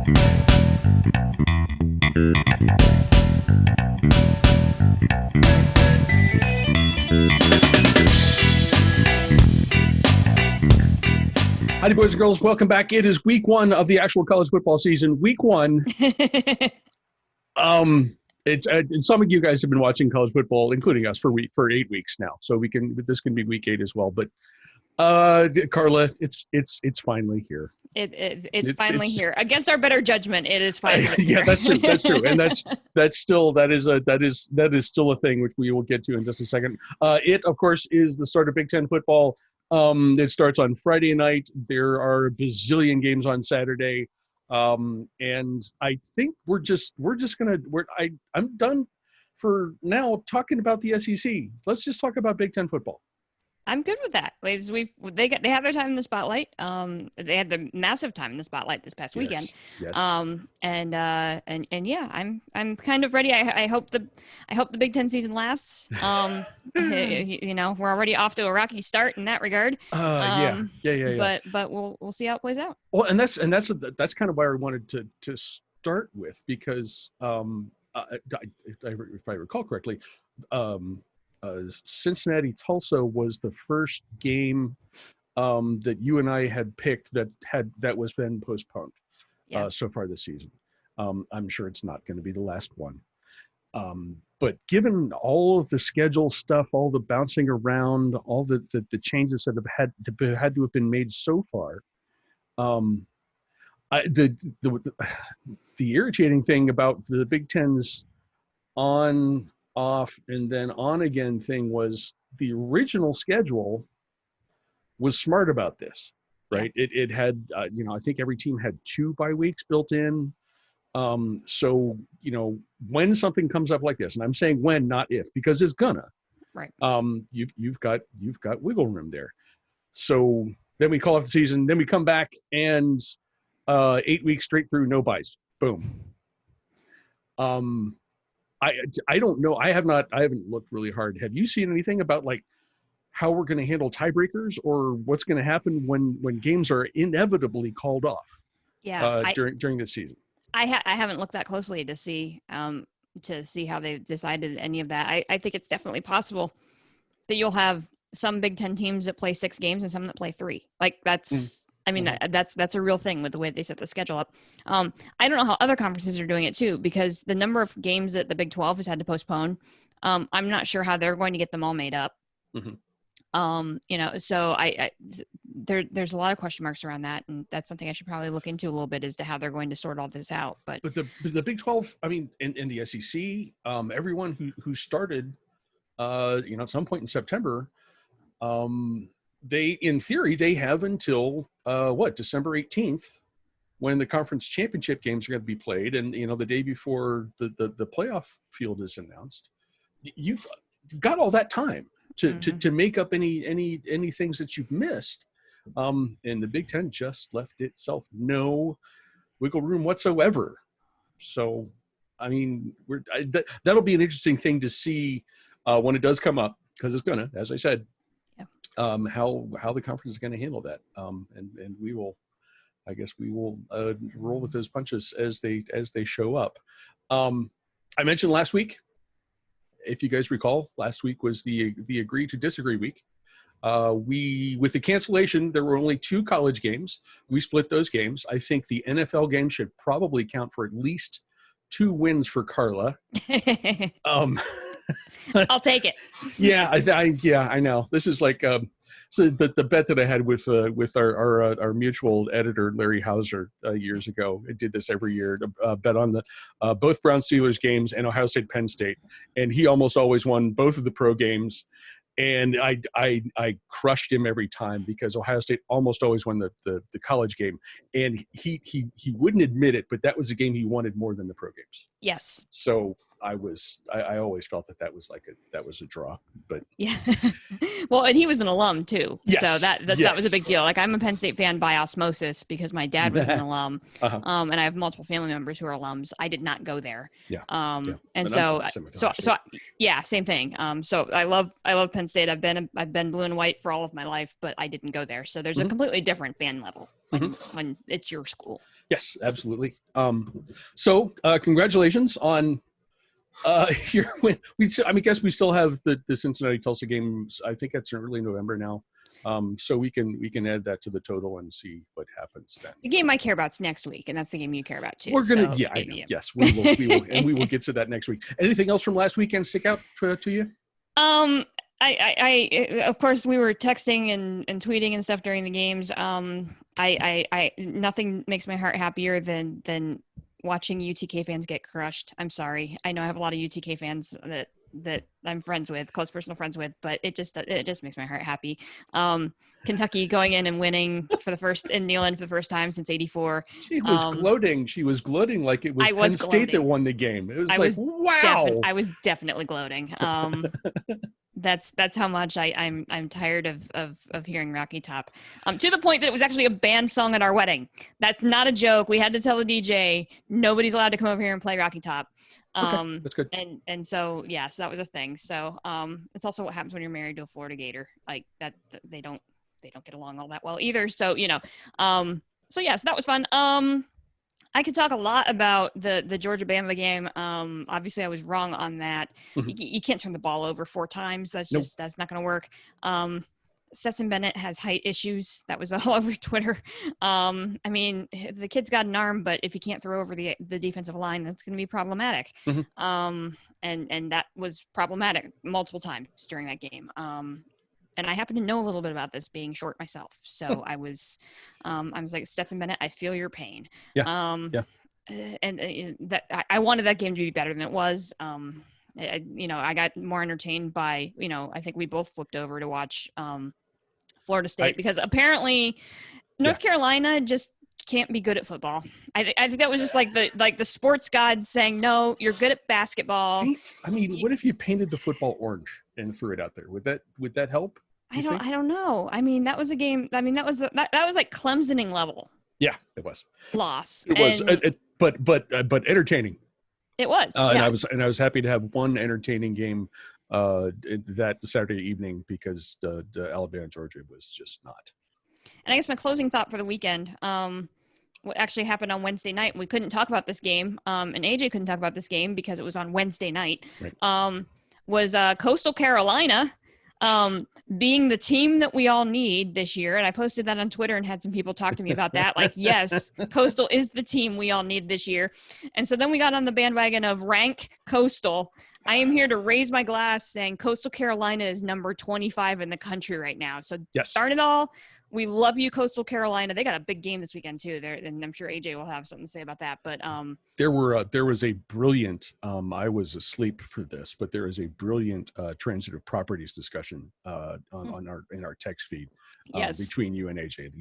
Howdy, boys and girls. Welcome back. It is week one of the actual college football season. Week one. It's some of you guys have been watching college football, including us, for 8 weeks now. So this can be week 8 as well. But Carla, it's finally here. It's finally here. Against our better judgment, it is finally here. Yeah, that's true. That's true. And that is still a thing, which we will get to in just a second. It, of course, is the start of Big Ten football. It starts on Friday night. There are a bazillion games on Saturday. And I think I'm done for now talking about the SEC. Let's just talk about Big Ten football. I'm good with that. They have their time in the spotlight. They had the massive time in the spotlight this past weekend. Yes. And yeah, I'm kind of ready. I hope the Big Ten season lasts. We're already off to a rocky start in that regard. Yeah. But we'll see how it plays out. Well, and that's kind of why I wanted to start with, because if I recall correctly, Cincinnati Tulsa was the first game that you and I had picked that was then postponed so far this season. I'm sure it's not going to be the last one. But given all of the schedule stuff, all the bouncing around, all the changes that have had to have been made so far, the irritating thing about the Big Ten's on, off, and then on again thing was the original schedule was smart about this, right? Yeah. It had, I think every team had 2 bye weeks built in. So, when something comes up like this, and I'm saying when, not if, because it's gonna, right. You've got wiggle room there. So then we call off the season, then we come back and 8 weeks straight through, no buys. Boom. I don't know. I haven't looked really hard. Have you seen anything about like how we're going to handle tiebreakers, or what's going to happen when games are inevitably called off? Yeah. During this season. I haven't looked that closely to see how they've decided any of that. I think it's definitely possible that you'll have some Big Ten teams that play 6 games and some that play 3. Like that's. I mean, that's a real thing with the way they set the schedule up. I don't know how other conferences are doing it too, because the number of games that the Big 12 has had to postpone, I'm not sure how they're going to get them all made up. Mm-hmm. So there's a lot of question marks around that, and that's something I should probably look into a little bit as to how they're going to sort all this out. But the Big 12, I mean, in the SEC, everyone who started, at some point in September, in theory, they have until December 18th, when the conference championship games are going to be played, and the day before the playoff field is announced. You've got all that time to make up any things that you've missed, and the Big Ten just left itself no wiggle room whatsoever. So, I mean, that'll be an interesting thing to see when it does come up, because it's gonna, as I said. How the conference is going to handle that, and we will roll with those punches as they show up. I mentioned last week, if you guys recall, last week was the agree to disagree week. With the cancellation, there were only 2 college games. We split those games. I think the NFL game should probably count for at least 2 wins for Carla. I'll take it. Yeah, I know. This is like so the bet that I had with our mutual editor Larry Hauser years ago. I did this every year to bet on the both Brown Steelers games and Ohio State Penn State, and he almost always won both of the pro games. And I crushed him every time, because Ohio State almost always won the college game, and he wouldn't admit it, but that was a game he wanted more than the pro games. Yes. So I always felt that was a draw, but Yeah. Well, and he was an alum too. So yes, that was a big deal. Like I'm a Penn State fan by osmosis because my dad was an alum. Uh-huh. And I have multiple family members who are alums. I did not go there. Yeah. And but so so yeah, same thing. So I love Penn State. I've been blue and white for all of my life, but I didn't go there. So there's a completely different fan level when it's your school. Yes, absolutely. So congratulations on your win. I guess we still have the Cincinnati Tulsa games. I think that's in early November now. So we can add that to the total and see what happens then. The game I care about is next week, and that's the game you care about too. We're gonna, I know. Yes, we will, and we will get to that next week. Anything else from last weekend stick out to you? I of course we were texting and tweeting and stuff during the games. I nothing makes my heart happier than watching UTK fans get crushed. I'm sorry. I know I have a lot of UTK fans that I'm friends with, close personal friends with, but it just makes my heart happy. Kentucky going in and winning for the first time since '84. She was gloating. She was gloating like it was Penn State that won the game. It was wow. I was definitely gloating. That's how much I'm tired of hearing Rocky Top. To the point that it was actually a banned song at our wedding. That's not a joke. We had to tell the DJ nobody's allowed to come over here and play Rocky Top. Okay, that's good. And so yeah, so that was a thing. So it's also what happens when you're married to a Florida Gator. Like that they don't get along all that well either. So so yeah, so that was fun. I could talk a lot about the Georgia-Bama game. Obviously, I was wrong on that. Mm-hmm. You can't turn the ball over 4 times. That's not going to work. Stetson Bennett has height issues. That was all over Twitter. I mean, the kid's got an arm, but if he can't throw over the defensive line, that's going to be problematic. Mm-hmm. And that was problematic multiple times during that game. And I happen to know a little bit about this, being short myself. So I was like, Stetson Bennett, I feel your pain. Yeah. And that I wanted that game to be better than it was. I got more entertained by, I think we both flipped over to watch Florida State because apparently North Carolina just can't be good at football. I think that was just like the sports god saying, no, you're good at basketball. I mean, what if you painted the football orange and threw it out there? Would that help? I don't know. I mean, that was a game. I mean, that was like Clemsoning level. Yeah, it was Loss. It was, but entertaining. It was. And I was happy to have one entertaining game that Saturday evening because the Alabama Georgia was just not. And I guess my closing thought for the weekend, what actually happened on Wednesday night, we couldn't talk about this game, and AJ couldn't talk about this game because it was on Wednesday night, right. Was Coastal Carolina being the team that we all need this year. And I posted that on Twitter and had some people talk to me about that. Like, yes, Coastal is the team we all need this year. And so then we got on the bandwagon of rank Coastal. I am here to raise my glass saying Coastal Carolina is number 25 in the country right now. So start it all. We love you, Coastal Carolina. They got a big game this weekend too. And I'm sure AJ will have something to say about that. But there was a brilliant. I was asleep for this, but there is a brilliant transitive properties discussion in our text feed between you and AJ.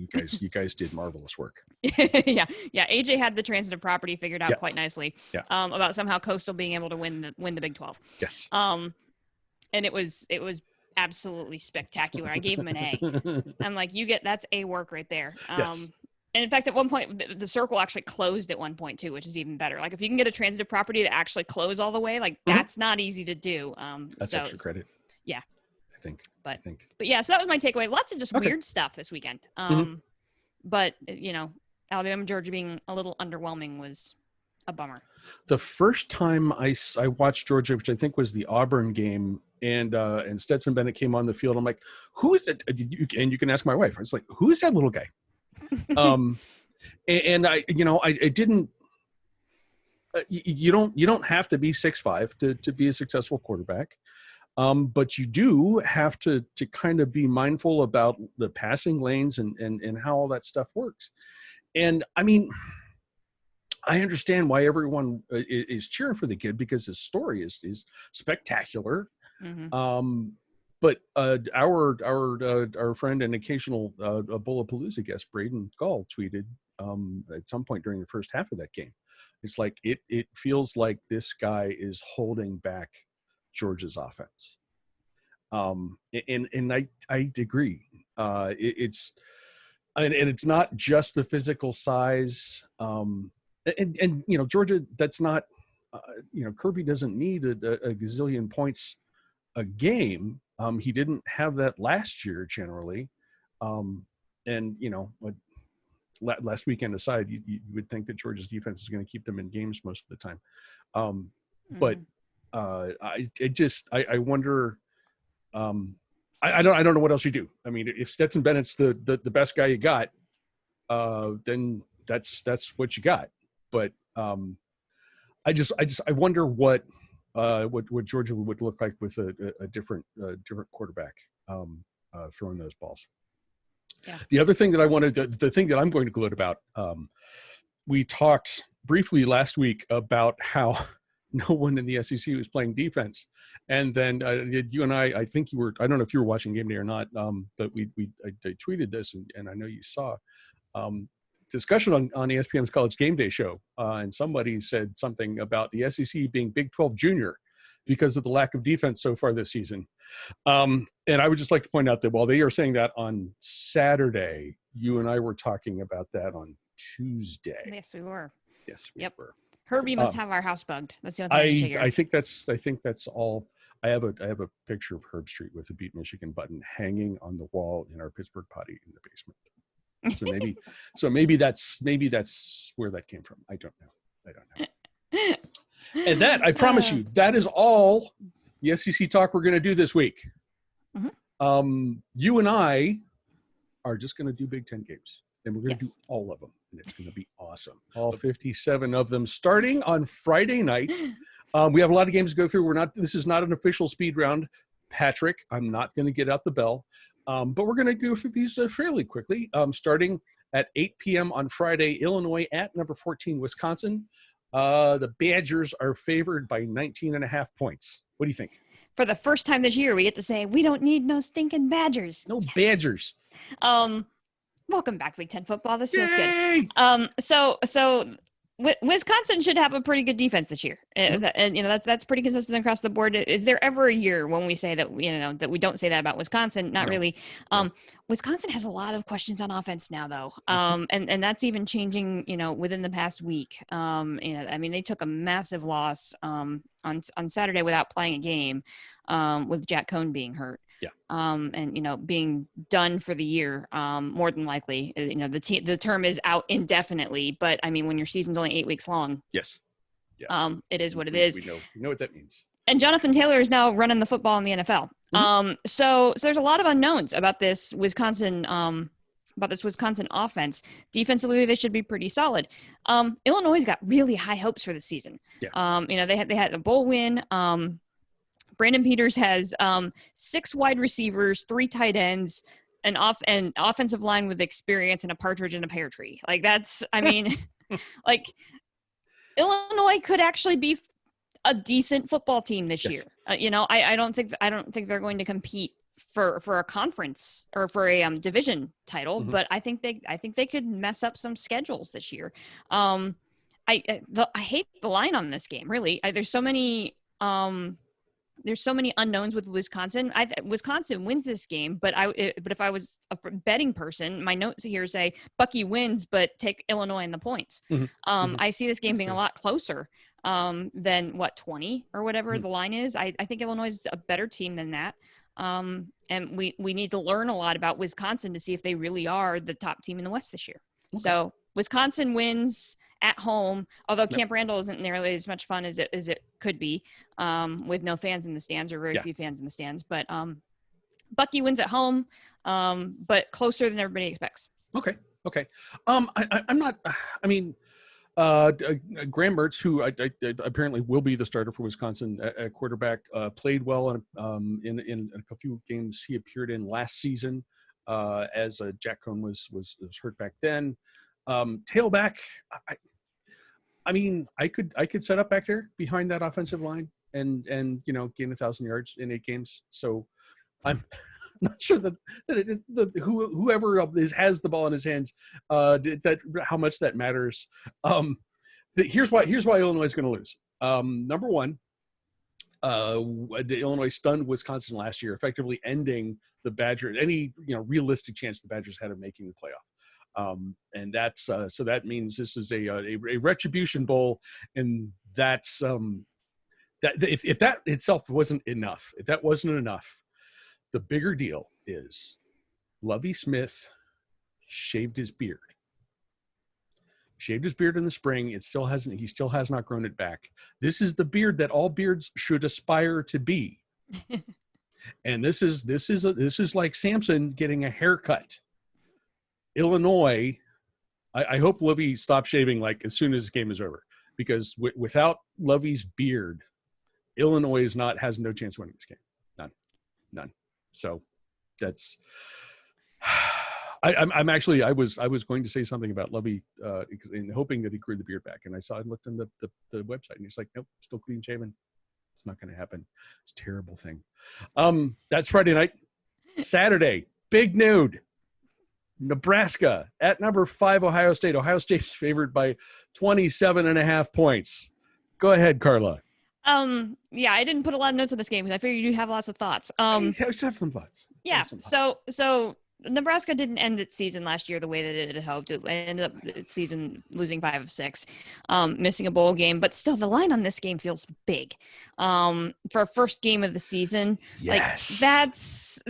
You guys did marvelous work. yeah. AJ had the transitive property figured out quite nicely. Yeah. About somehow Coastal being able to win the Big 12. Yes. And it was absolutely spectacular. I gave him an A. I'm like, that's A work right there. Yes. And in fact, at one point, the circle actually closed at one point too, which is even better. Like if you can get a transitive property to actually close all the way, like that's not easy to do. That's extra credit. Yeah. I think. But yeah, so that was my takeaway. Lots of just weird stuff this weekend. But Alabama, Georgia being a little underwhelming was a bummer. The first time I watched Georgia, which I think was the Auburn game, and Stetson Bennett came on the field, I'm like, who is it? And you can ask my wife. I was like, who is that little guy? And I didn't. You don't have to be 6'5" to be a successful quarterback, but you do have to kind of be mindful about the passing lanes and how all that stuff works. And I mean, I understand why everyone is cheering for the kid because his story is spectacular. But our friend and occasional Bullapalooza guest, Braden Gall, tweeted at some point during the first half of that game. It's like it feels like this guy is holding back Georgia's offense. And I agree. It's not just the physical size. And Georgia, that's not Kirby doesn't need a gazillion points a game. He didn't have that last year generally. And last weekend aside, you would think that Georgia's defense is going to keep them in games most of the time. But I wonder. I don't know what else you do. I mean, if Stetson Bennett's the best guy you got, then that's what you got. But I wonder what Georgia would look like with a different quarterback throwing those balls. Yeah. The other thing that the thing that I'm going to gloat about, we talked briefly last week about how no one in the SEC was playing defense. And then you and I think you were, I don't know if you were watching Game Day or not, but I tweeted this and I know you saw discussion on ESPN's College Game Day show. And somebody said something about the SEC being Big 12 junior because of the lack of defense so far this season. And I would just like to point out that while they are saying that on Saturday, you and I were talking about that on Tuesday. Yes, we were. Yes, we were. Herbie must have our house bugged. That's the only thing I think that's all. I have a picture of Herb Street with a Beat Michigan button hanging on the wall in our Pittsburgh potty in the basement. So maybe that's where that came from. I don't know. And that, I promise you, that is all the SEC talk we're going to do this week. Mm-hmm. You and I are just going to do Big Ten games, and we're going to do all of them, and it's going to be awesome. All 57 of them starting on Friday night. We have a lot of games to go through. This is not an official speed round, Patrick. I'm not going to get out the bell, but we're going to go through these fairly quickly. Starting at 8 p.m. on Friday, Illinois at number 14, Wisconsin. The Badgers are favored by 19.5 points. What do you think? For the first time this year, we get to say we don't need no stinking Badgers. No Badgers. Welcome back, Big Ten football. This feels good. So Wisconsin should have a pretty good defense this year, and that's pretty consistent across the board. Is there ever a year when we say that that we don't say that about Wisconsin? Not really. Wisconsin has a lot of questions on offense now, though, and that's even changing. Within the past week. I mean, they took a massive loss on Saturday without playing a game, with Jack Coan being hurt. Yeah. And being done for the year, more than likely. The term is out indefinitely, but I mean, when your season's only 8 weeks long. Yes. Yeah. It is what it is. We know what that means. And Jonathan Taylor is now running the football in the NFL. Mm-hmm. So there's a lot of unknowns about this Wisconsin offense. Defensively, they should be pretty solid. Illinois got really high hopes for this season. Yeah. They had a bowl win. Brandon Peters has 6 wide receivers, 3 tight ends, an offensive line with experience, and a partridge in a pear tree. Like that's, I mean, like Illinois could actually be a decent football team this year. I don't think they're going to compete for a conference or for a division title, but I think they could mess up some schedules this year. I hate the line on this game. Really, there's so many unknowns with Wisconsin. Wisconsin wins this game, but if I was a betting person, my notes here say Bucky wins, but take Illinois in the points. I see this game being a lot closer than 20 or whatever the line is. I think Illinois is a better team than that. And we need to learn a lot about Wisconsin to see if they really are the top team in the West this year. Okay. So Wisconsin wins at home, although Camp Randall isn't nearly as much fun as it could be, with no fans in the stands or very few fans in the stands. But Bucky wins at home, but closer than everybody expects. Okay. I'm not. I mean, Graham Mertz, who I apparently will be the starter for Wisconsin at quarterback, played well in a few games he appeared in last season, as Jack Coan was hurt back then. Tailback, I mean, I could set up back there behind that offensive line and gain 1,000 yards in 8 games. So I'm not sure whoever has the ball in his hands, that how much that matters. Here's why Illinois is going to lose. Number one, Illinois stunned Wisconsin last year, effectively ending the Badgers any realistic chance the Badgers had of making the playoff. And that's so that means this is a retribution bowl, and that's that if that itself wasn't enough, the bigger deal is Lovie Smith shaved his beard. Shaved his beard in the spring. He still has not grown it back. This is the beard that all beards should aspire to be. And this is like Samson getting a haircut. Illinois, I hope Lovie stops shaving like as soon as this game is over, because without Lovie's beard, Illinois has no chance of winning this game. None. So that's. I'm actually I was going to say something about Lovie in hoping that he grew the beard back, and I looked on the website, and he's like, nope, still clean shaven. It's not going to happen. It's a terrible thing. That's Friday night. Saturday, big nude. Nebraska at number 5 Ohio State. Ohio State's favored by 27.5 points. Go ahead, Carla. Yeah, I didn't put a lot of notes on this game because I figured you'd have lots of thoughts. Have some thoughts. Yeah. So Nebraska didn't end its season last year the way that it had hoped. It ended up its season losing 5 of 6, missing a bowl game. But still, the line on this game feels big. For a first game of the season, yes. Like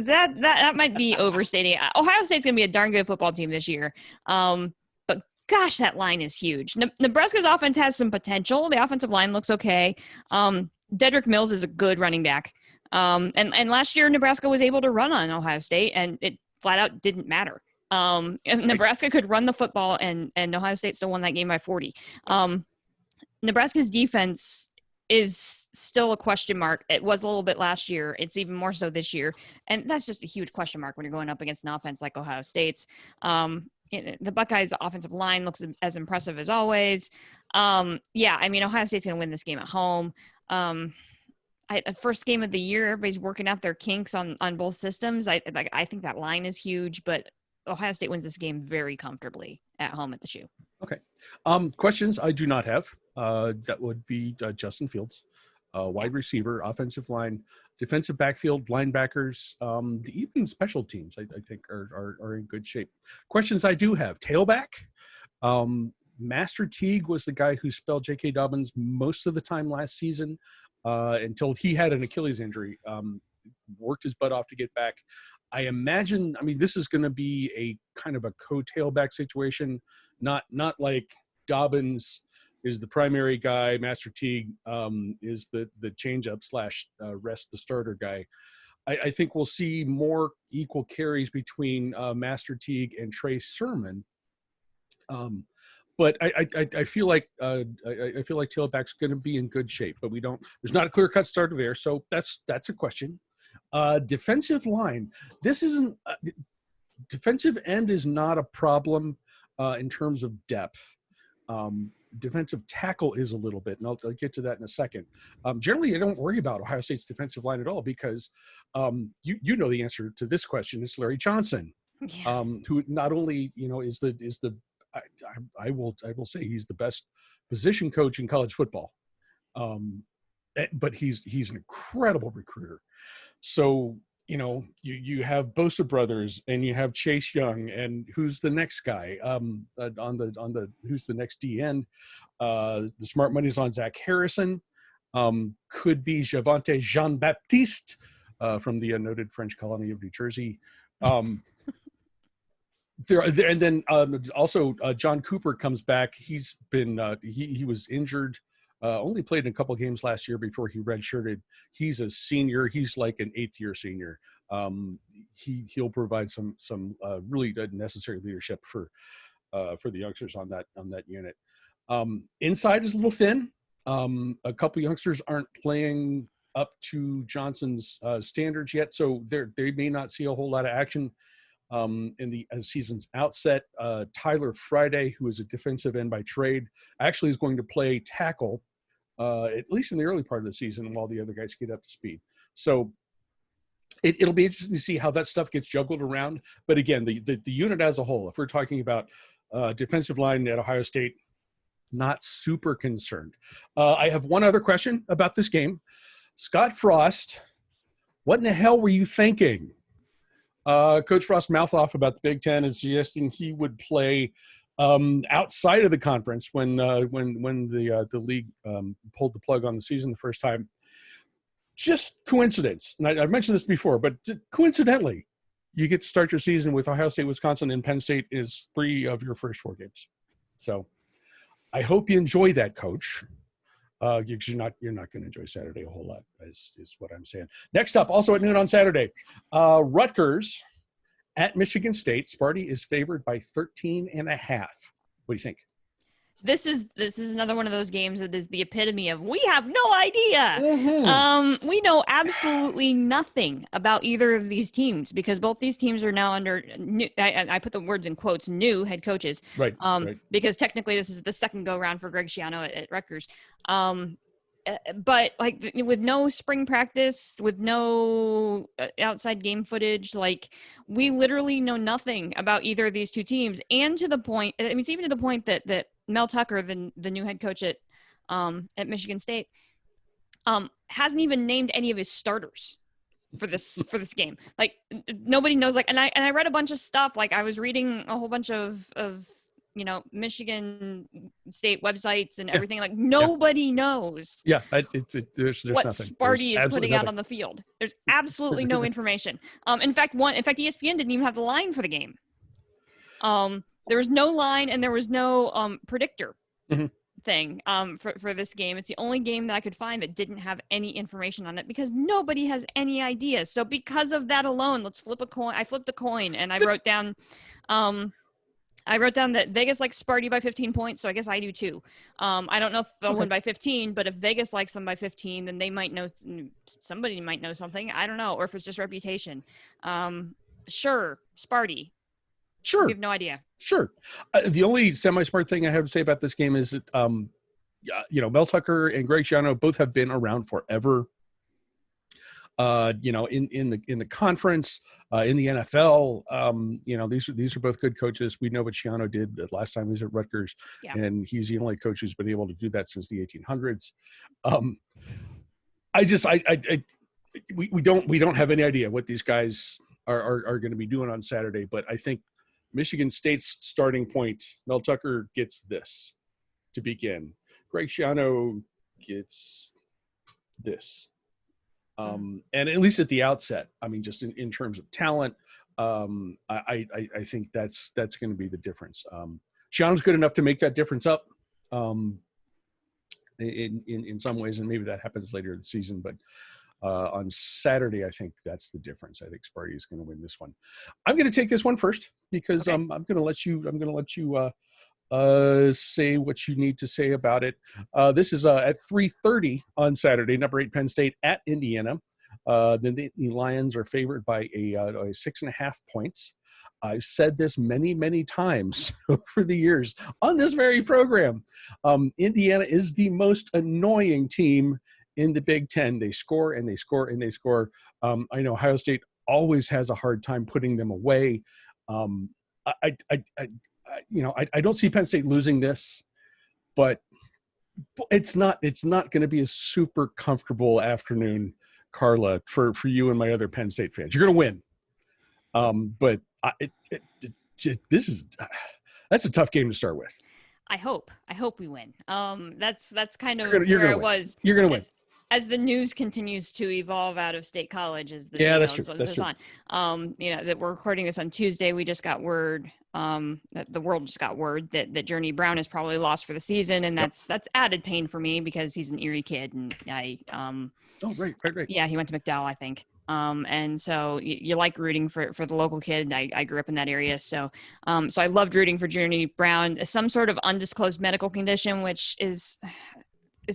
that might be overstating. Ohio State's going to be a darn good football team this year. But gosh, that line is huge. Nebraska's offense has some potential. The offensive line looks okay. Dedrick Mills is a good running back. And last year, Nebraska was able to run on Ohio State, and it flat out didn't matter. Nebraska could run the football, and Ohio State still won that game by 40. Nebraska's defense is still a question mark. It was a little bit last year. It's even more so this year. And that's just a huge question mark when you're going up against an offense like Ohio State's. The Buckeyes' offensive line looks as impressive as always. Ohio State's going to win this game at home. First game of the year, everybody's working out their kinks on both systems. I think that line is huge, but Ohio State wins this game very comfortably at home at the Shoe. Okay. Questions I do not have. That would be Justin Fields, wide receiver, offensive line, defensive backfield, linebackers, even special teams. I think are in good shape. Questions I do have: tailback. Master Teague was the guy who spelled J.K. Dobbins most of the time last season. Until he had an Achilles injury, worked his butt off to get back. I imagine, this is going to be a kind of a co-tailback situation, not like Dobbins is the primary guy, Master Teague is the change-up / rest the starter guy. I think we'll see more equal carries between Master Teague and Trey Sermon. But I feel like tailback's going to be in good shape, but there's not a clear-cut starter there, so that's a question. Defensive line, defensive end is not a problem in terms of depth. Defensive tackle is a little bit, and I'll get to that in a second. Generally, I don't worry about Ohio State's defensive line at all because you know the answer to this question. It's Larry Johnson, who not only is the I will say he's the best position coach in college football, but he's an incredible recruiter. So you have Bosa brothers and you have Chase Young, and who's the next guy on the who's the next DN? The smart money's on Zach Harrison. Could be Javante Jean-Baptiste from the noted French colony of New Jersey. And then also John Cooper comes back. He's been he was injured, only played in a couple of games last year before he redshirted. He's a senior. He's like an 8th-year senior. He'll provide some really necessary leadership for the youngsters on that unit. Inside is a little thin. A couple youngsters aren't playing up to Johnson's standards yet, so they may not see a whole lot of action. In the season's outset. Tyler Friday, who is a defensive end by trade, actually is going to play tackle, at least in the early part of the season, while the other guys get up to speed. So it'll be interesting to see how that stuff gets juggled around. But again, the unit as a whole, if we're talking about defensive line at Ohio State, not super concerned. I have one other question about this game. Scott Frost, what in the hell were you thinking? Coach Frost mouth off about the Big Ten and suggesting he would play outside of the conference when the league pulled the plug on the season the first time. Just coincidence, and I've mentioned this before, but coincidentally, you get to start your season with Ohio State, Wisconsin, and Penn State is 3 of your first 4 games. So I hope you enjoy that, Coach. Because you're not going to enjoy Saturday a whole lot, is what I'm saying. Next up, also at noon on Saturday, Rutgers at Michigan State. Sparty is favored by 13.5. What do you think? This is another one of those games that is the epitome of we have no idea. Mm-hmm. We know absolutely nothing about either of these teams because both these teams are now under new, I put the words in quotes, new head coaches. Right. Because technically this is the second go round for Greg Schiano at Rutgers. But like with no spring practice, with no outside game footage, like we literally know nothing about either of these two teams. And to the point, I mean, it's even to the point that Mel Tucker, the new head coach at Michigan State, hasn't even named any of his starters for this game. Like nobody knows. Like, and I read a bunch of stuff. Like I was reading a whole bunch of Michigan State websites and everything. Like nobody knows. Yeah, there's what nothing. Sparty is putting out on the field. There's absolutely no information. In fact, ESPN didn't even have the line for the game. There was no line and there was no predictor thing for this game. It's the only game that I could find that didn't have any information on it because nobody has any idea. So because of that alone, let's flip a coin. I flipped a coin and I wrote down that Vegas likes Sparty by 15 points, so I guess I do too. I don't know if they'll win by 15, but if Vegas likes them by 15, then they might know, somebody might know something. I don't know, or if it's just reputation. Sure, Sparty. Sure. We have no idea. Sure. The only semi-smart thing I have to say about this game is that, Mel Tucker and Greg Schiano both have been around forever. In the conference, in the NFL, these are both good coaches. We know what Schiano did the last time he was at Rutgers, and he's the only coach who's been able to do that since the 1800s. We don't have any idea what these guys are going to be doing on Saturday, but I think Michigan State's starting point, Mel Tucker gets this to begin. Greg Schiano gets this. And at least at the outset, I mean, just in terms of talent, I think that's going to be the difference. Schiano's good enough to make that difference up in some ways, and maybe that happens later in the season. But on Saturday, I think that's the difference. I think Sparty is going to win this one. I'm going to take this one first because I'm going to let you say what you need to say about it. This is at 3:30 on Saturday. Number 8 Penn State at Indiana. The Lions are favored by a 6.5 points. I've said this many, many times over the years on this very program. Indiana is the most annoying team in the Big Ten. They score and they score and they score. I know Ohio State always has a hard time putting them away. I don't see Penn State losing this, but it's not going to be a super comfortable afternoon, Carla, for you and my other Penn State fans. You're going to win, but that's a tough game to start with. I hope we win. That's kind of where it was. You're going to win. As the news continues to evolve out of State College, as the that's true. On, that we're recording this on Tuesday, we just got word that the world just got word that Journey Brown is probably lost for the season, and that's added pain for me because he's an Erie kid, and I right. Yeah, he went to McDowell, I think. And so you like rooting for the local kid. I grew up in that area. So I loved rooting for Journey Brown. Some sort of undisclosed medical condition, which is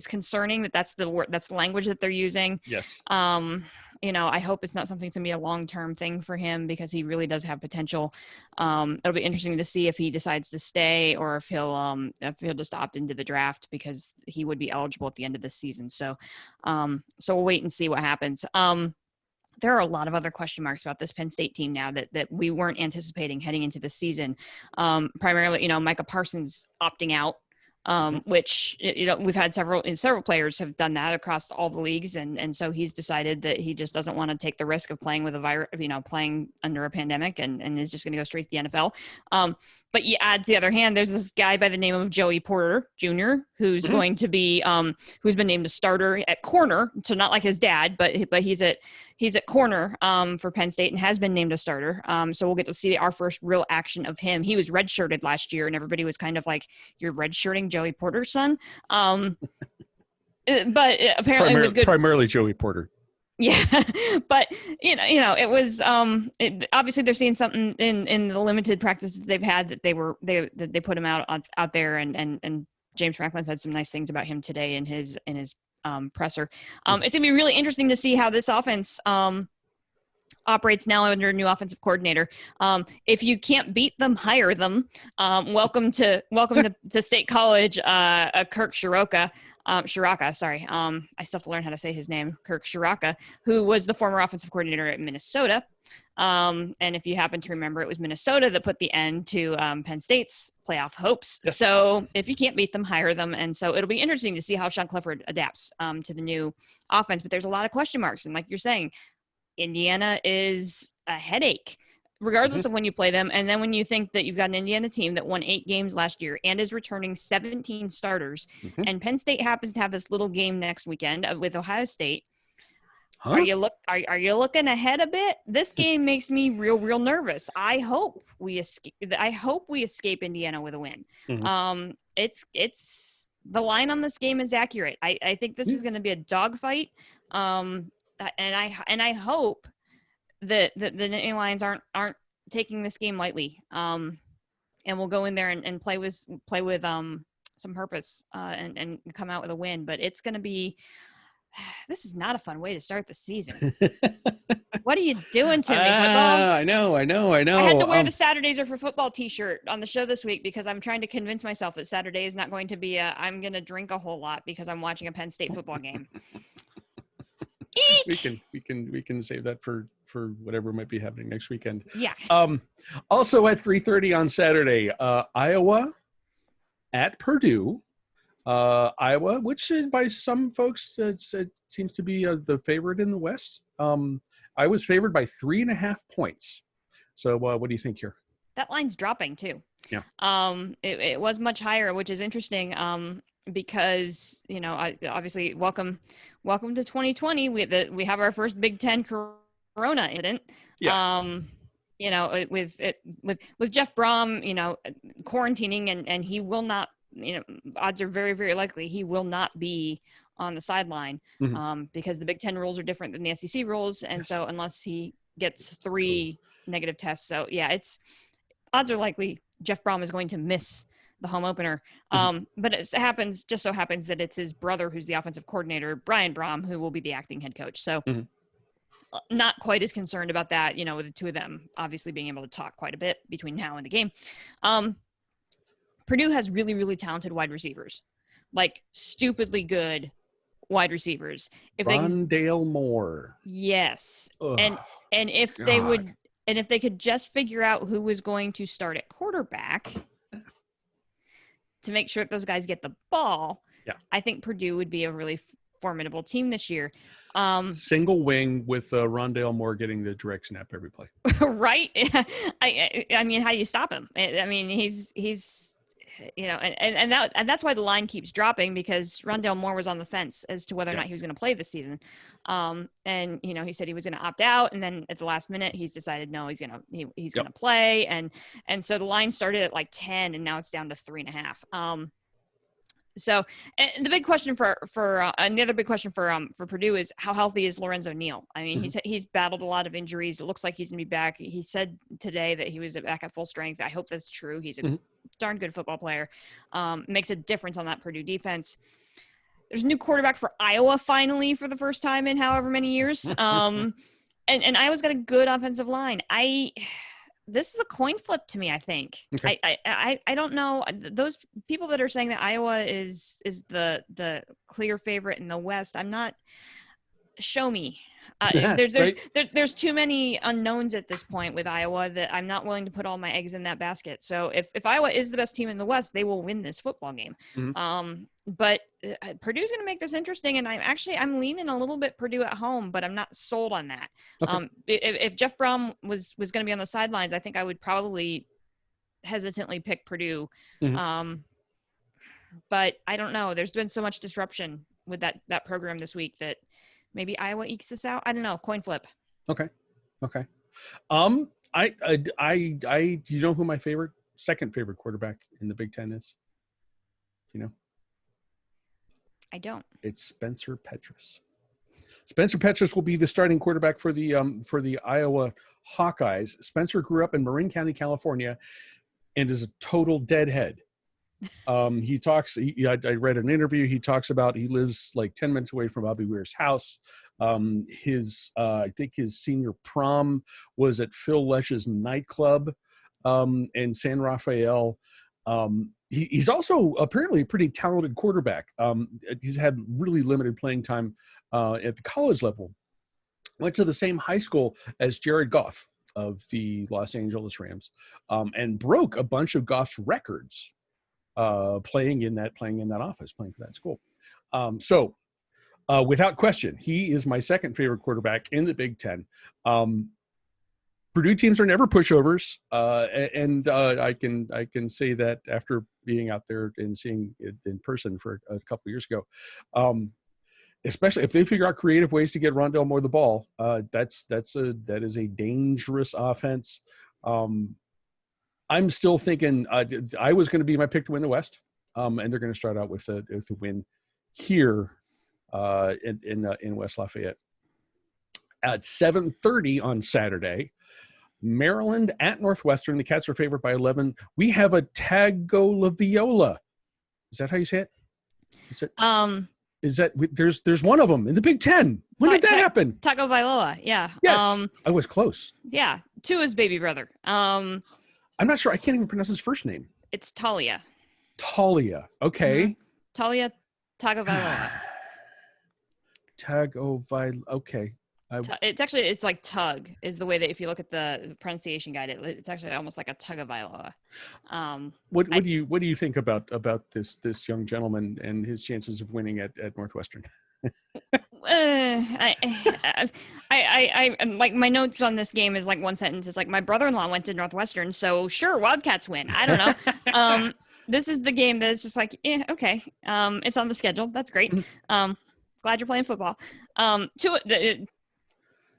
concerning that's the language that they're using. Yes. I hope it's not something that's going to be a long-term thing for him because he really does have potential. It'll be interesting to see if he decides to stay or if he'll just opt into the draft because he would be eligible at the end of this season. So we'll wait and see what happens. there are a lot of other question marks about this Penn State team now that we weren't anticipating heading into the season. Primarily, Micah Parsons opting out, which, we've had several players have done that across all the leagues. And so he's decided that he just doesn't want to take the risk of playing with a virus, playing under a pandemic, and is just going to go straight to the NFL. But you add, to the other hand, there's this guy by the name of Joey Porter Jr., who's going to be, who's been named a starter at corner. So not like his dad, but he's at corner for Penn State and has been named a starter. So we'll get to see our first real action of him. He was redshirted last year, and everybody was kind of like, "You're redshirting Joey Porter's son." But apparently, primarily Joey Porter. Yeah, but it was obviously they're seeing something in the limited practices they've had that they put him out there, and James Franklin said some nice things about him today in his presser. It's gonna be really interesting to see how this offense operates now under a new offensive coordinator. If you can't beat them, hire them. Welcome to State College, Kirk Shiraka. Sorry. I still have to learn how to say his name, Kirk Shiraka, who was the former offensive coordinator at Minnesota. And if you happen to remember, it was Minnesota that put the end to Penn State's playoff hopes. Yes. So if you can't beat them, hire them. And so it'll be interesting to see how Sean Clifford adapts to the new offense. But there's a lot of question marks. And like you're saying, Indiana is a headache, regardless of when you play them. And then when you think that you've got an Indiana team that won 8 games last year and is returning 17 starters, and Penn State happens to have this little game next weekend with Ohio State, are you looking ahead a bit? This game makes me real nervous. I hope we escape Indiana with a win. It's the line on this game is accurate. I think this is going to be a dogfight. And I hope that the Nittany Lions aren't taking this game lightly, and we'll go in there and play with some purpose, and come out with a win. But it's going to be, this is not a fun way to start the season. What are you doing to me, football? I know. I had to wear the Saturdays are for football t-shirt on the show this week because I'm trying to convince myself that Saturday is not going to be I'm going to drink a whole lot because I'm watching a Penn State football game. We can save that for whatever might be happening next weekend. Yeah. Also at 3:30 on Saturday, Iowa at Purdue. Iowa, which by some folks it seems to be the favorite in the West. I was favored by 3.5 points. So what do you think here? That line's dropping too. Yeah. It was much higher, which is interesting. Because obviously welcome to 2020. We have our first Big Ten Corona incident. Yeah. With Jeff Brom, quarantining and he will not. Odds are very, very likely he will not be on the sideline, because the Big Ten rules are different than the SEC rules, and so unless he gets 3 negative tests, so yeah, it's odds are likely Jeff Brom is going to miss the home opener. But it just so happens that it's his brother who's the offensive coordinator, Brian Brom, who will be the acting head coach. So not quite as concerned about that, with the two of them obviously being able to talk quite a bit between now and the game. Purdue has really, really talented wide receivers, like stupidly good wide receivers. Rondale Moore. Yes. Ugh, and if God. if they could just figure out who was going to start at quarterback to make sure that those guys get the ball, I think Purdue would be a really formidable team this year. Single wing with Rondale Moore getting the direct snap every play. Right? I mean, how do you stop him? I mean, he's and that's why the line keeps dropping, because Rondale Moore was on the fence as to whether or not he was going to play this season. And he said he was going to opt out, and then at the last minute he's decided no, he's going to play, and so the line started at like 10 and now it's down to 3.5. So, and the big question and the other big question for Purdue is how healthy is Lorenzo Neal? I mean, he's battled a lot of injuries. It looks like he's gonna be back. He said today that he was back at full strength. I hope that's true. He's a darn good football player. Makes a difference on that Purdue defense. There's a new quarterback for Iowa finally for the first time in however many years. And Iowa's got a good offensive line. This is a coin flip to me, I think. Okay. I don't know. Those people that are saying that Iowa is the clear favorite in the West, I'm not – show me. There's too many unknowns at this point with Iowa that I'm not willing to put all my eggs in that basket. So if Iowa is the best team in the West, they will win this football game. Mm-hmm. But Purdue's going to make this interesting, and I'm leaning a little bit Purdue at home, but I'm not sold on that. Okay. If Jeff Brom was going to be on the sidelines, I think I would probably hesitantly pick Purdue. Mm-hmm. But I don't know. There's been so much disruption with that program this week that maybe Iowa ekes this out. I don't know. Coin flip. Okay. You know who my second favorite quarterback in the Big Ten is? You know? I don't. It's Spencer Petras. Spencer Petras will be the starting quarterback for the Iowa Hawkeyes. Spencer grew up in Marin County, California, and is a total deadhead. I read an interview. He talks about he lives like 10 minutes away from Bobby Weir's house. I think his senior prom was at Phil Lesch's nightclub in San Rafael. He's also apparently a pretty talented quarterback. He's had really limited playing time at the college level. Went to the same high school as Jared Goff of the Los Angeles Rams, and broke a bunch of Goff's records playing in that office, playing for that school. So without question, he is my second favorite quarterback in the Big Ten. Purdue teams are never pushovers, and I can say that after being out there and seeing it in person for a couple of years ago. Especially if they figure out creative ways to get Rondale Moore the ball, that is a dangerous offense. I'm still thinking I was going to be my pick to win the West, and they're going to start out with a win here in West Lafayette at 7:30 on Saturday. Maryland at Northwestern. The Cats are favored by 11. We have a Tagovailoa. Is that how you say it? Is that there's one of them in the Big Ten? When did that happen? Tagovailoa, yeah. Yes, I was close. Yeah, Tua's baby brother. I'm not sure. I can't even pronounce his first name. It's Talia. Talia. Okay. Mm-hmm. Talia Tagovailoa. Okay. It's like tug is the way that if you look at the pronunciation guide, it's actually almost like a Tagovailoa. What do you think about this young gentleman and his chances of winning at Northwestern? I like my notes on this game is like one sentence. It's like my brother-in-law went to Northwestern, so sure, Wildcats win. I don't know. This is the game that's just like, okay. It's on the schedule. That's great. Glad you're playing football.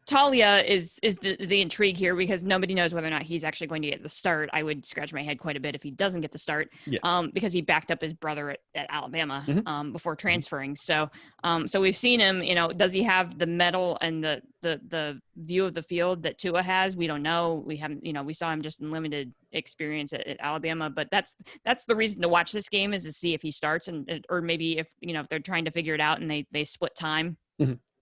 Talia is the intrigue here because nobody knows whether or not he's actually going to get the start. I would scratch my head quite a bit if he doesn't get the start, because he backed up his brother at Alabama before transferring. So we've seen him. Does he have the mettle and the view of the field that Tua has? We don't know. We haven't. We saw him just in limited experience at Alabama, but that's the reason to watch this game is to see if he starts or maybe if they're trying to figure it out and they split time.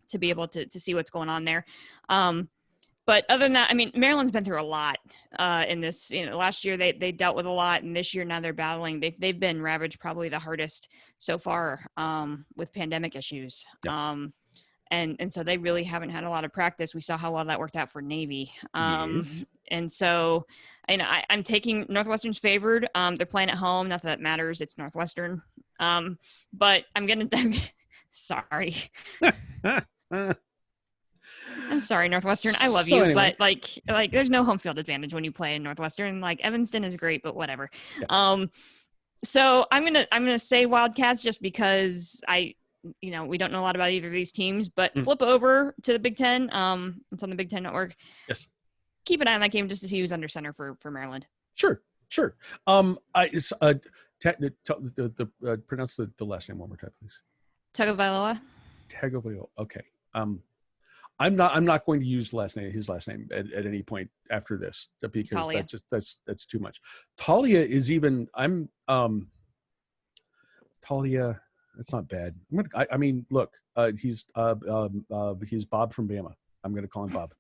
To be able to see what's going on there. But other than that, I mean, Maryland's been through a lot in this, last year they dealt with a lot, and this year now they're battling. They've been ravaged probably the hardest so far with pandemic issues. And so they really haven't had a lot of practice. We saw how well that worked out for Navy. Yes. And so, I'm taking Northwestern's favored. They're playing at home. Not that that matters. It's Northwestern. But I'm sorry. I'm sorry, Northwestern. I love you, anyway. But like, there's no home field advantage when you play in Northwestern. Like Evanston is great, but whatever. Yeah. So I'm gonna say Wildcats just because we don't know a lot about either of these teams. But flip over to the Big Ten. It's on the Big Ten Network. Yes. Keep an eye on that game just to see who's under center for Maryland. Sure. Pronounce the last name one more time, please. Tagovailoa. Okay. I'm not going to use his last name at any point after this because that's too much. Talia is even Talia. That's not bad. Look, he's Bob from Bama. I'm going to call him Bob.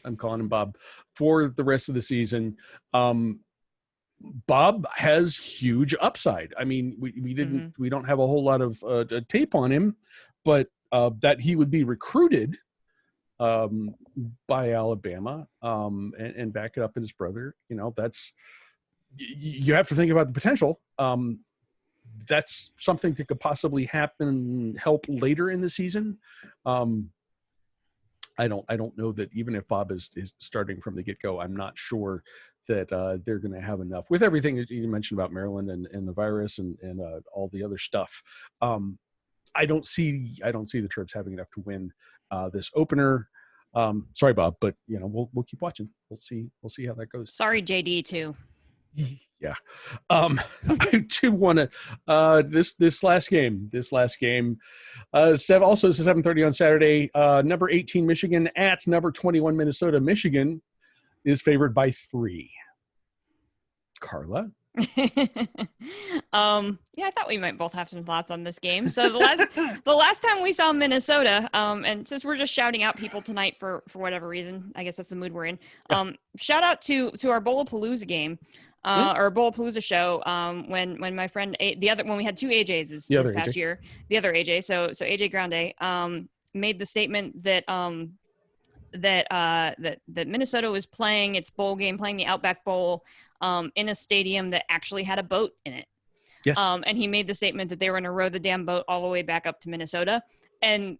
I'm calling him Bob for the rest of the season. Bob has huge upside. I mean, we don't have a whole lot of tape on him, but that he would be recruited by Alabama, and back it up in his brother. That's, you have to think about the potential. That's something that could possibly help later in the season. I don't know that even if Bob is starting from the get-go, I'm not sure that they're going to have enough with everything that you mentioned about Maryland and the virus and all the other stuff. I don't see the Terps having enough to win this opener. Sorry, Bob, but we'll keep watching. We'll see how that goes. Sorry, JD too. Yeah. I do want to this last game. Also, it's 7:30 on Saturday. Number 18 Michigan at number 21 Minnesota. Michigan is favored by 3. Carla? Yeah, I thought we might both have some thoughts on this game. So the last time we saw Minnesota, and since we're just shouting out people tonight for whatever reason, I guess that's the mood we're in. Shout out to our Bowlapalooza game. Or Bowlapalooza show, when my friend when we had 2 AJs this past year, the other AJ, so AJ Grande made the statement that that Minnesota was playing its bowl game, playing the Outback Bowl, in a stadium that actually had a boat in it. Yes. And he made the statement that they were going to row the damn boat all the way back up to Minnesota, and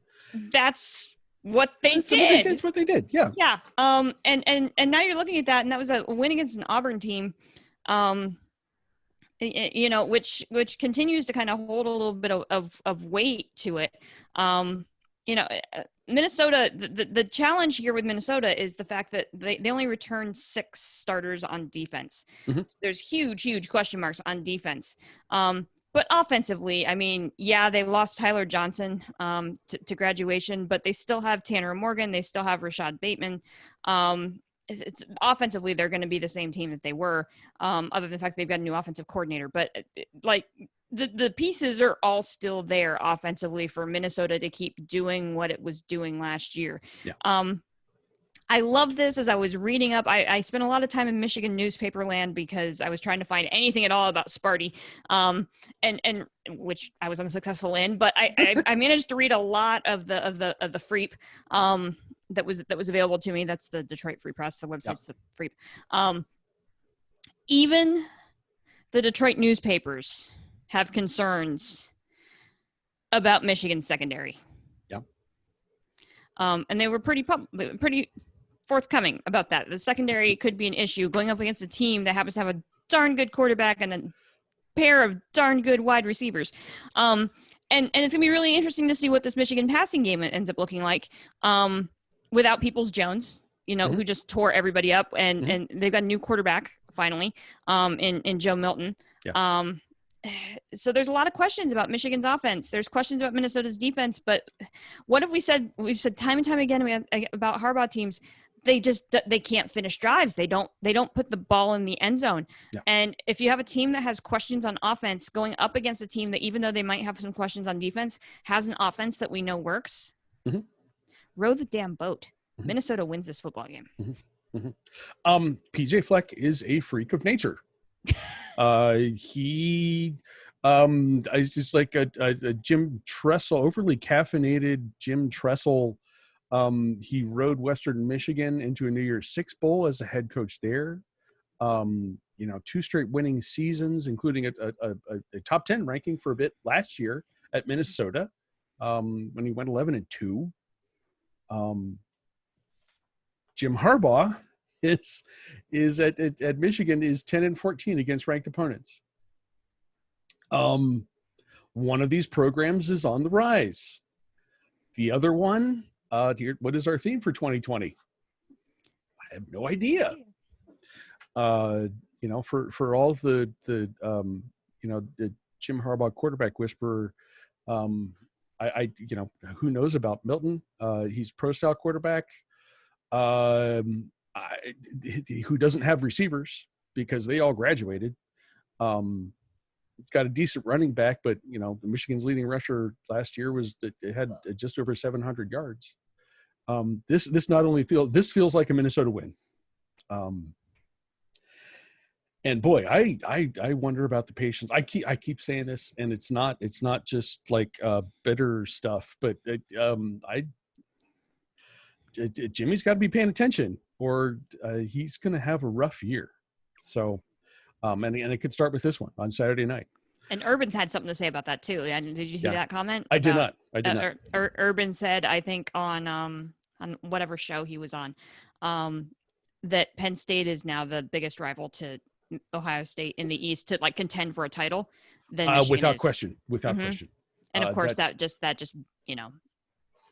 that's what they did. That's what they did. Yeah. Yeah. And now you're looking at that, and that was a win against an Auburn team, which continues to kind of hold a little bit of weight to it. Minnesota, the challenge here with Minnesota is the fact that they only returned 6 starters on defense. Mm-hmm. There's huge question marks on defense. But offensively, I mean, yeah, they lost Tyler Johnson to graduation, but they still have Tanner Morgan. They still have Rashad Bateman. Offensively, they're going to be the same team that they were, other than the fact they've got a new offensive coordinator. But the pieces are all still there offensively for Minnesota to keep doing what it was doing last year. Yeah. I love this. As I was reading up, I spent a lot of time in Michigan newspaper land because I was trying to find anything at all about Sparty, and which I was unsuccessful in. But I managed to read a lot of the Freep that was available to me. That's the Detroit Free Press. The website's the Freep. Even the Detroit newspapers have concerns about Michigan's secondary. Yeah. And they were pretty forthcoming about that. The secondary could be an issue going up against a team that happens to have a darn good quarterback and a pair of darn good wide receivers. And it's going to be really interesting to see what this Michigan passing game ends up looking like without Peoples-Jones, mm-hmm. who just tore everybody up. And, mm-hmm. and they've got a new quarterback finally in Joe Milton. Yeah. So there's a lot of questions about Michigan's offense. There's questions about Minnesota's defense. But what have we said? We've said time and time again about Harbaugh teams. They can't finish drives. They don't put the ball in the end zone. Yeah. And if you have a team that has questions on offense going up against a team that, even though they might have some questions on defense, has an offense that we know works, mm-hmm. row the damn boat. Mm-hmm. Minnesota wins this football game. Mm-hmm. Mm-hmm. PJ Fleck is a freak of nature. He is just like a Jim Tressel, overly caffeinated Jim Tressel. He rode Western Michigan into a New Year's Six Bowl as a head coach there. 2 straight winning seasons, including a top 10 ranking for a bit last year at Minnesota, when he went 11-2. Jim Harbaugh is at Michigan is 10-14 against ranked opponents. One of these programs is on the rise. The other one, what is our theme for 2020? I have no idea. For all of the Jim Harbaugh quarterback whisperer, who knows about Milton? He's pro style quarterback. Who doesn't have receivers because they all graduated. It's got a decent running back, but Michigan's leading rusher last year it had just over 700 yards. This not only feels like a Minnesota win. And boy, I wonder about the patience. I keep saying this, and it's not just like bitter stuff, but Jimmy's got to be paying attention, or he's going to have a rough year. So, and it could start with this one on Saturday night. And Urban's had something to say about that too. Did you see that comment? I did not. Urban said, I think on whatever show he was on, that Penn State is now the biggest rival to Ohio State in the East to like contend for a title. Then without question. And of course, that just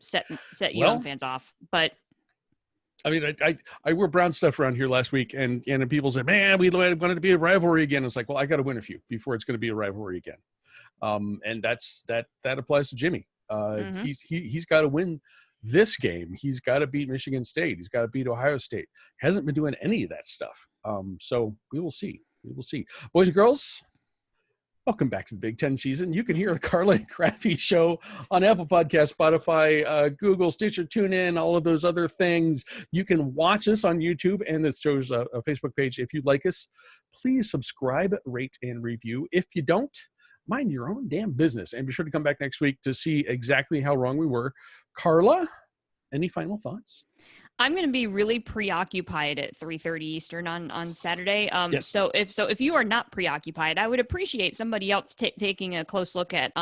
set young fans off. But I mean, I wore Brown stuff around here last week, and people said, "Man, we wanted to be a rivalry again." It's like, well, I got to win a few before it's going to be a rivalry again. And that applies to Jimmy. He's got to win this game. He's got to beat Michigan State. He's got to beat Ohio State. Hasn't been doing any of that stuff. So we will see. Boys and girls, welcome back to the Big Ten season. You can hear the Carla and Crappy show on Apple Podcasts, Spotify, Google, Stitcher, TuneIn, all of those other things. You can watch us on YouTube, and this shows a Facebook page. If you'd like us, please subscribe, rate, and review. If you don't, mind your own damn business. And be sure to come back next week to see exactly how wrong we were. Carla, any final thoughts? I'm going to be really preoccupied at 3:30 Eastern on Saturday. Yes. So if you are not preoccupied, I would appreciate somebody else taking a close look at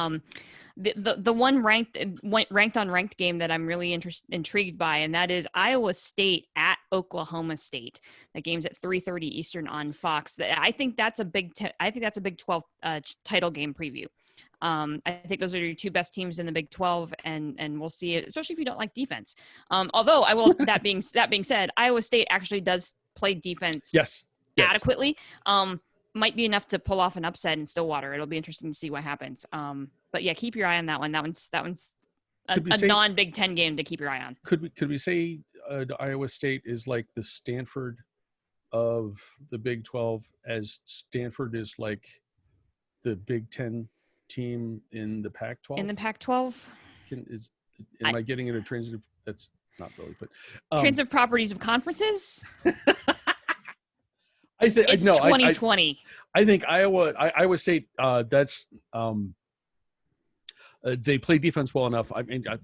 the one ranked on ranked game that I'm really intrigued by, and that is Iowa State at Oklahoma State. That game's at 3:30 Eastern on Fox. I think that's a Big 12 title game preview. I think those are your two best teams in the Big 12, and we'll see it, especially if you don't like defense. Although I will, that being said, Iowa State actually does play defense adequately. Might be enough to pull off an upset in Stillwater. It'll be interesting to see what happens. But yeah, keep your eye on that one. That one's a non-Big Ten game to keep your eye on. Could we say Iowa State is like the Stanford of the Big 12, as Stanford is like the Big Ten team in the Pac-12? In the Pac-12? Am I getting into transitive? That's not really, but transitive properties of conferences. I think it's 2020. I think Iowa State. That's they play defense well enough. I mean, I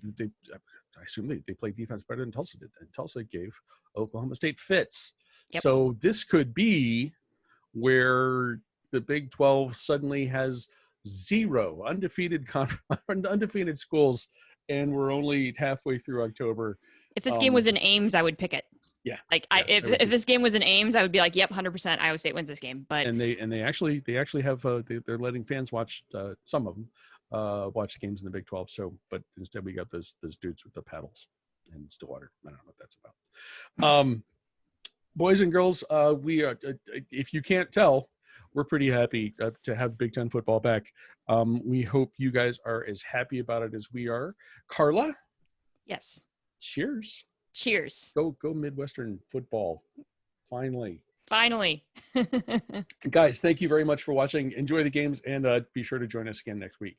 assume they play defense better than Tulsa did, and Tulsa gave Oklahoma State fits. Yep. So this could be where the Big 12 suddenly has 0 undefeated schools, and we're only halfway through October. If this game was in Ames, I would pick it. Yeah. If this game was in Ames, I would be like, yep, 100% Iowa State wins this game. But they actually have they're letting fans watch some of them watch games in the Big 12. So, but instead we got those dudes with the paddles and Stillwater. I don't know what that's about. Boys and girls, we are. If you can't tell, we're pretty happy to have Big Ten football back. We hope you guys are as happy about it as we are. Carla? Yes. Cheers. Go Midwestern football. Finally. Guys, thank you very much for watching. Enjoy the games, and be sure to join us again next week.